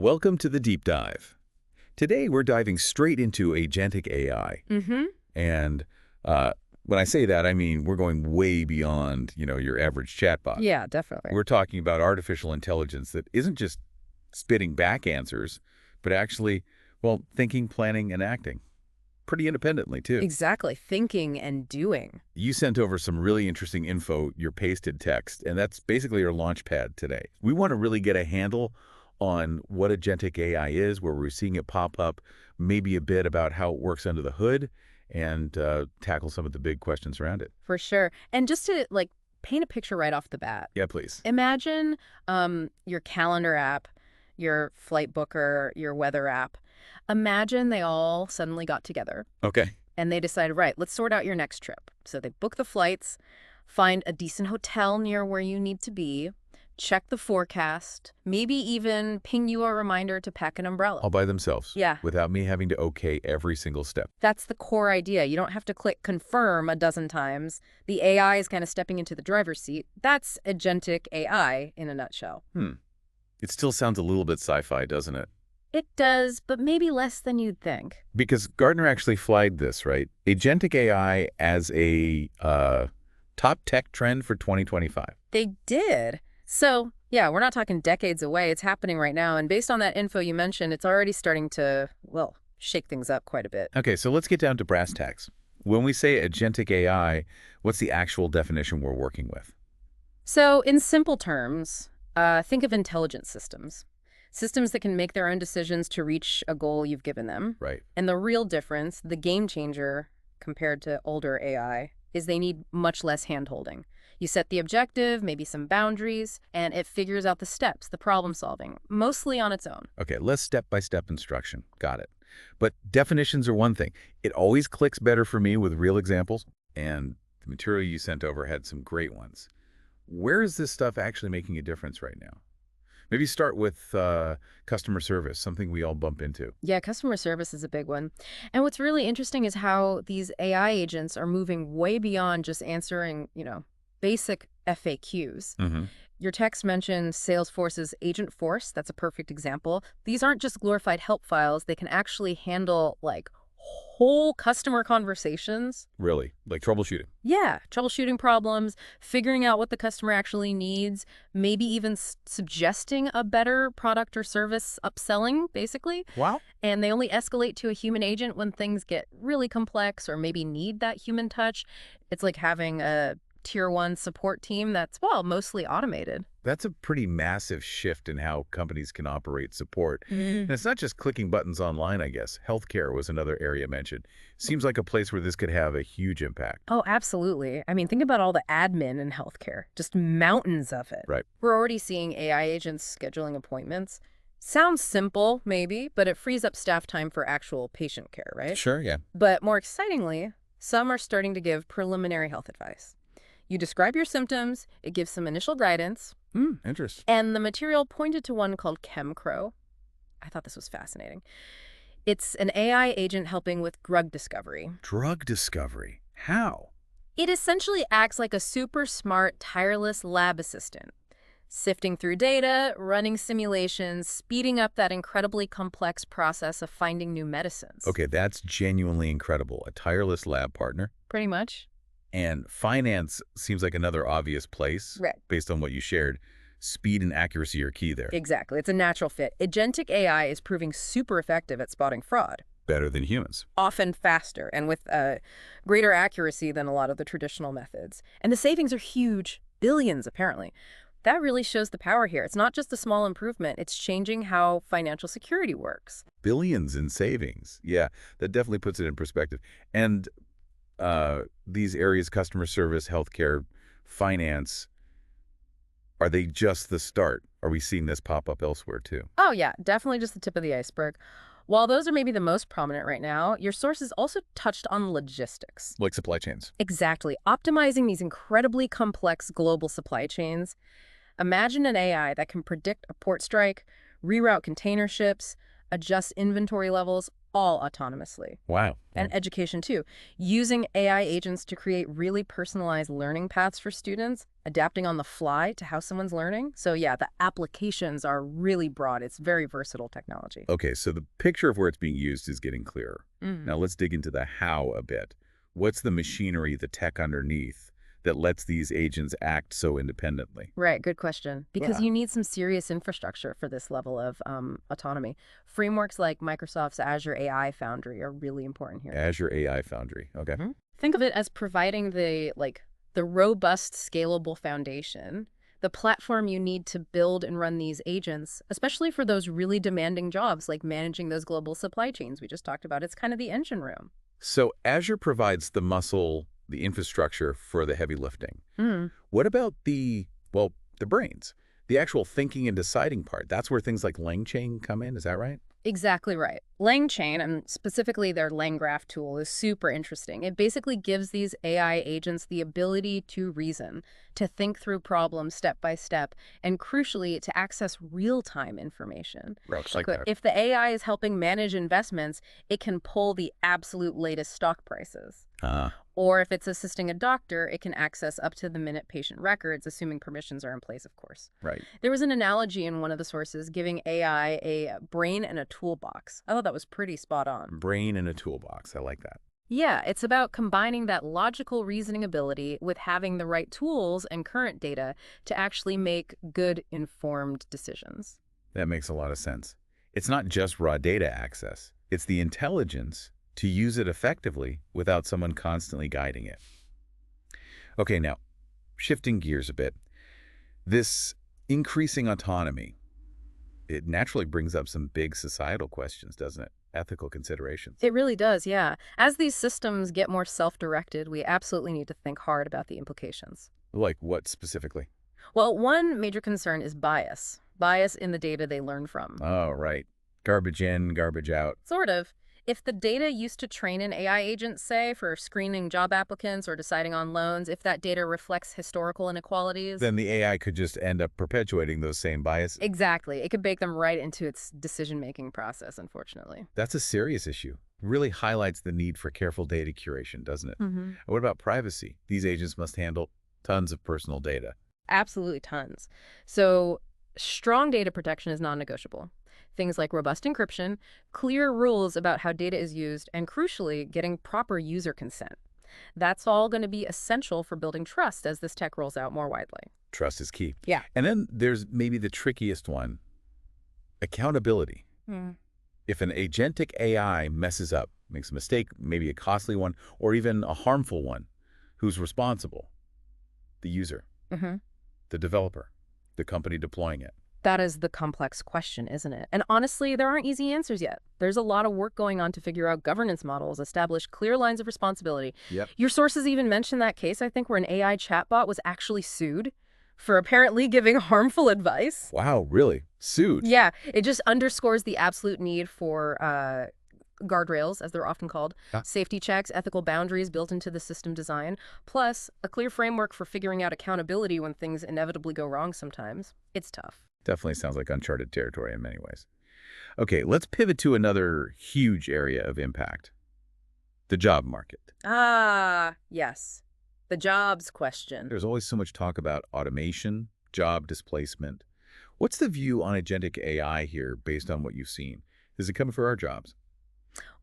Welcome to the Deep Dive. Today, we're diving straight into agentic AI. Mm-hmm. And when I say that, I mean we're going way beyond, your average chatbot. Yeah, definitely. We're talking about artificial intelligence that isn't just spitting back answers, but actually, well, thinking, planning, and acting. Pretty independently, too. Exactly. Thinking and doing. You sent over some really interesting info, your pasted text, and that's basically our launch pad today. We want to really get a handle on what agentic AI is, where we're seeing it pop up, maybe a bit about how it works under the hood, and tackle some of the big questions around it. For sure. And just to paint a picture right off the bat. Yeah, please. Imagine your calendar app, your flight booker, your weather app. Imagine they all suddenly got together Okay. and they decided, right, let's sort out your next trip. So they book the flights, find a decent hotel near where you need to be, check the forecast, maybe even ping you a reminder to pack an umbrella. All by themselves. Yeah. Without me having to okay every single step. That's the core idea. You don't have to click confirm a dozen times. The AI is kind of stepping into the driver's seat. That's agentic AI in a nutshell. It still sounds a little bit sci-fi, doesn't it? It does, but maybe less than you'd think. Because Gartner actually flagged this, right? Agentic AI as a top tech trend for 2025. They did. So, yeah, we're not talking decades away. It's happening right now. And based on that info you mentioned, it's already starting to, well, shake things up quite a bit. Okay, so let's get down to brass tacks. When we say agentic AI, what's the actual definition we're working with? So, in simple terms, think of intelligent systems. Systems that can make their own decisions to reach a goal you've given them. Right. And the real difference, the game changer compared to older AI, is they need much less hand-holding. You set the objective, maybe some boundaries, and it figures out the steps, the problem solving, mostly on its own. Okay, less step-by-step instruction. Got it. But definitions are one thing. It always clicks better for me with real examples, and the material you sent over had some great ones. Where is this stuff actually making a difference right now? Maybe start with customer service, something we all bump into. Yeah, customer service is a big one. And what's really interesting is how these AI agents are moving way beyond just answering, basic FAQs. Your text mentioned Salesforce's Agent Force. That's a perfect example. These aren't just glorified help files. They can actually handle, whole customer conversations. Really? Like troubleshooting? Yeah, troubleshooting problems, figuring out what the customer actually needs, maybe even suggesting a better product or service, upselling, basically. Wow. And they only escalate to a human agent when things get really complex or maybe need that human touch. It's like having a tier 1 support team that's, well, mostly automated. That's a pretty massive shift in how companies can operate support. And it's not just clicking buttons online, I guess. Healthcare was another area mentioned. Seems like a place where this could have a huge impact. Oh, absolutely. I mean, think about all the admin in healthcare, just mountains of it. Right. We're already seeing AI agents scheduling appointments. Sounds simple, maybe, but it frees up staff time for actual patient care, right? Sure, yeah. But more excitingly, some are starting to give preliminary health advice. You describe your symptoms, it gives some initial guidance. Interesting. And the material pointed to one called ChemCrow. I thought this was fascinating. It's an AI agent helping with drug discovery. Drug discovery. How? It essentially acts like a super smart, tireless lab assistant, sifting through data, running simulations, speeding up that incredibly complex process of finding new medicines. Okay, that's genuinely incredible. A tireless lab partner. Pretty much. And finance seems like another obvious place, Right. based on what you shared. Speed and accuracy are key there. Exactly. It's a natural fit. Agentic AI is proving super effective at spotting fraud. Better than humans. Often faster and with greater accuracy than a lot of the traditional methods. And the savings are huge. Billions, apparently. That really shows the power here. It's not just a small improvement. It's changing how financial security works. Billions in savings. Yeah, that definitely puts it in perspective. And these areas, customer service, healthcare, finance, are they just the start? Are we seeing this pop up elsewhere too? Oh, yeah, definitely just the tip of the iceberg. While those are maybe the most prominent right now, your sources also touched on logistics. Like supply chains. Exactly. Optimizing these incredibly complex global supply chains. Imagine an AI that can predict a port strike, reroute container ships, adjust inventory levels, all autonomously. Wow. And Wow. education too. Using AI agents to create really personalized learning paths for students, adapting on the fly to how someone's learning. So yeah, the applications are really broad. It's very versatile technology. Okay, so the picture of where it's being used is getting clearer. Mm. Now let's dig into the how a bit. What's the machinery, the tech underneath, that lets these agents act so independently? Right, good question. Because Yeah. you need some serious infrastructure for this level of autonomy. Frameworks like Microsoft's Azure AI Foundry are really important here. Azure AI Foundry. Okay. Think of it as providing the robust, scalable foundation, the platform you need to build and run these agents, especially for those really demanding jobs like managing those global supply chains we just talked about. It's kind of the engine room. So Azure provides the muscle, the infrastructure for the heavy lifting. Mm. What about well, the brains? The actual thinking and deciding part. That's where things like LangChain come in, is that right? Exactly right. LangChain, and specifically their LangGraph tool, is super interesting. It basically gives these AI agents the ability to reason, to think through problems step by step, and crucially, to access real-time information. Routes like So that. if the AI is helping manage investments, it can pull the absolute latest stock prices. Ah, Or if it's assisting a doctor, it can access up-to-the-minute patient records, assuming permissions are in place, of course. right. There was an analogy in one of the sources giving AI a brain and a toolbox. I thought that was pretty spot on. Brain in a toolbox. I like that. Yeah, it's about combining that logical reasoning ability with having the right tools and current data to actually make good, informed decisions. That makes a lot of sense. It's not just raw data access. It's the intelligence to use it effectively without someone constantly guiding it. Okay, now, shifting gears a bit. This increasing autonomy, it naturally brings up some big societal questions, doesn't it? Ethical considerations. It really does, yeah. As these systems get more self-directed, we absolutely need to think hard about the implications. Like what specifically? Well, one major concern is bias. Bias in the data they learn from. Oh, right. Garbage in, garbage out. Sort of. If the data used to train an AI agent, say, for screening job applicants or deciding on loans, if that data reflects historical inequalities, Then the AI could just end up perpetuating those same biases. exactly. It could bake them right into its decision-making process, unfortunately. That's a serious issue. Really highlights the need for careful data curation, doesn't it? Mm-hmm. And what about privacy? These agents must handle tons of personal data. Absolutely tons. So strong data protection is non-negotiable. Things like robust encryption, clear rules about how data is used, and crucially, getting proper user consent. That's all going to be essential for building trust as this tech rolls out more widely. Trust is key. Yeah. And then there's maybe the trickiest one, accountability. Hmm. If an agentic AI messes up, makes a mistake, maybe a costly one, or even a harmful one, who's responsible? The user, Mm-hmm. the developer, the company deploying it. That is the complex question, isn't it? And honestly, there aren't easy answers yet. There's a lot of work going on to figure out governance models, establish clear lines of responsibility. Yep. Your sources even mentioned that case, I think, where an AI chatbot was actually sued for apparently giving harmful advice. Wow, really? Sued? Yeah, it just underscores the absolute need for guardrails, as they're often called, Yeah. safety checks, ethical boundaries built into the system design, plus a clear framework for figuring out accountability when things inevitably go wrong sometimes. It's tough. Definitely sounds like uncharted territory in many ways. Okay, let's pivot to another huge area of impact, the job market. Ah, yes. The jobs question. There's always so much talk about automation, job displacement. What's the view on agentic AI here based on what you've seen? Is it coming for our jobs?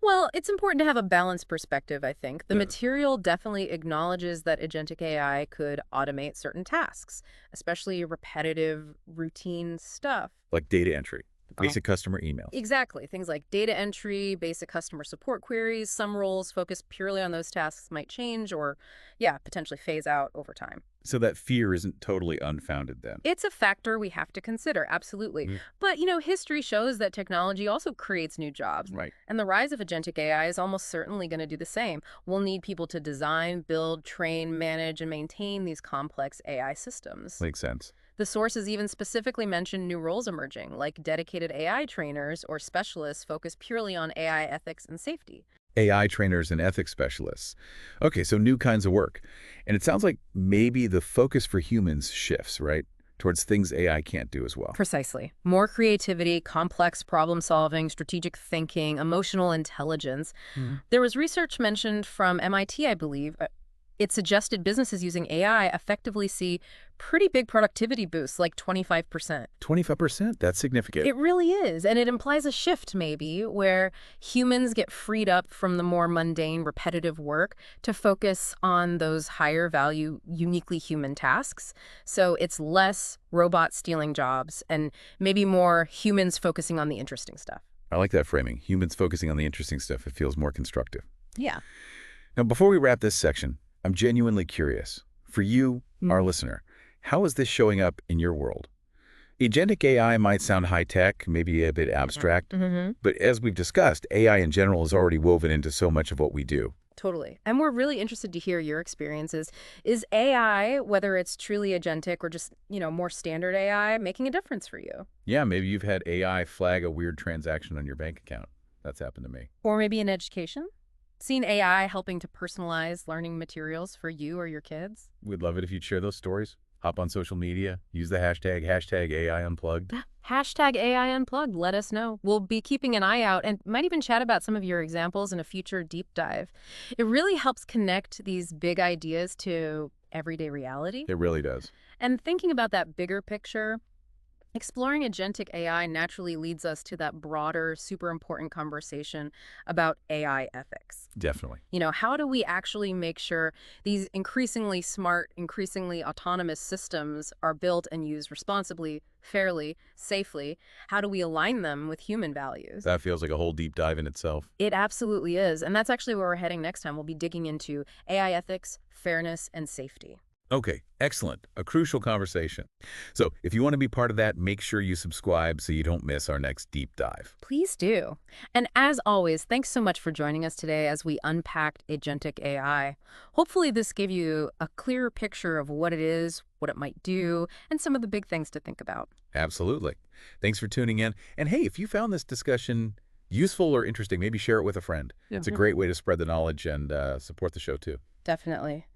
Well, it's important to have a balanced perspective, I think. The Yeah. material definitely acknowledges that agentic AI could automate certain tasks, especially repetitive, routine stuff. Like data entry, Oh. basic customer emails. Exactly. Things like data entry, basic customer support queries, some roles focused purely on those tasks might change or, yeah, potentially phase out over time. So that fear isn't totally unfounded then. It's a factor we have to consider, absolutely. Mm. But, history shows that technology also creates new jobs. Right. And the rise of agentic AI is almost certainly going to do the same. We'll need people to design, build, train, manage, and maintain these complex AI systems. Makes sense. The sources even specifically mention new roles emerging, like dedicated AI trainers or specialists focused purely on AI ethics and safety. AI trainers and ethics specialists. Okay, so new kinds of work. And it sounds like maybe the focus for humans shifts, right? towards things AI can't do as well. Precisely. More creativity, complex problem solving, strategic thinking, emotional intelligence. Hmm. There was research mentioned from MIT, I believe. It suggested businesses using AI effectively see pretty big productivity boosts, like 25%. 25%? That's significant. It really is. And it implies a shift, maybe, where humans get freed up from the more mundane, repetitive work to focus on those higher value, uniquely human tasks. So it's less robots stealing jobs and maybe more humans focusing on the interesting stuff. I like that framing. Humans focusing on the interesting stuff. It feels more constructive. Yeah. Now, before we wrap this section, I'm genuinely curious. For you, our listener, how is this showing up in your world? Agentic AI might sound high-tech, maybe a bit abstract, Mm-hmm. but as we've discussed, AI in general is already woven into so much of what we do. Totally. And we're really interested to hear your experiences. Is AI, whether it's truly agentic or just, more standard AI, making a difference for you? Yeah, maybe you've had AI flag a weird transaction on your bank account. That's happened to me. Or maybe in education? Seen AI helping to personalize learning materials for you or your kids? We'd love it if you'd share those stories. Hop on social media, use the hashtag AI Unplugged. Hashtag AI Unplugged. Let us know. We'll be keeping an eye out and might even chat about some of your examples in a future deep dive. It really helps connect these big ideas to everyday reality. It really does. And thinking about that bigger picture, exploring agentic AI naturally leads us to that broader, super important conversation about AI ethics. Definitely. How do we actually make sure these increasingly smart, increasingly autonomous systems are built and used responsibly, fairly, safely? How do we align them with human values? That feels like a whole deep dive in itself. It absolutely is. And that's actually where we're heading next time. We'll be digging into AI ethics, fairness, and safety. Okay, excellent. A crucial conversation. So if you want to be part of that, make sure you subscribe so you don't miss our next deep dive. Please do. And as always, thanks so much for joining us today as we unpacked agentic AI. Hopefully this gave you a clearer picture of what it is, what it might do, and some of the big things to think about. Absolutely. Thanks for tuning in. And hey, if you found this discussion useful or interesting, maybe share it with a friend. Yeah. It's a great way to spread the knowledge and support the show too. Definitely.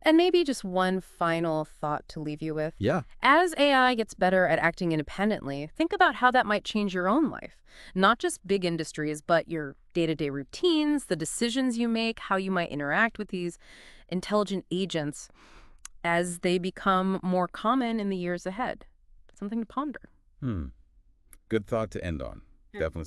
And maybe just one final thought to leave you with. Yeah. As AI gets better at acting independently, think about how that might change your own life. Not just big industries, but your day-to-day routines, the decisions you make, how you might interact with these intelligent agents as they become more common in the years ahead. Something to ponder. Good thought to end on. Yeah. Definitely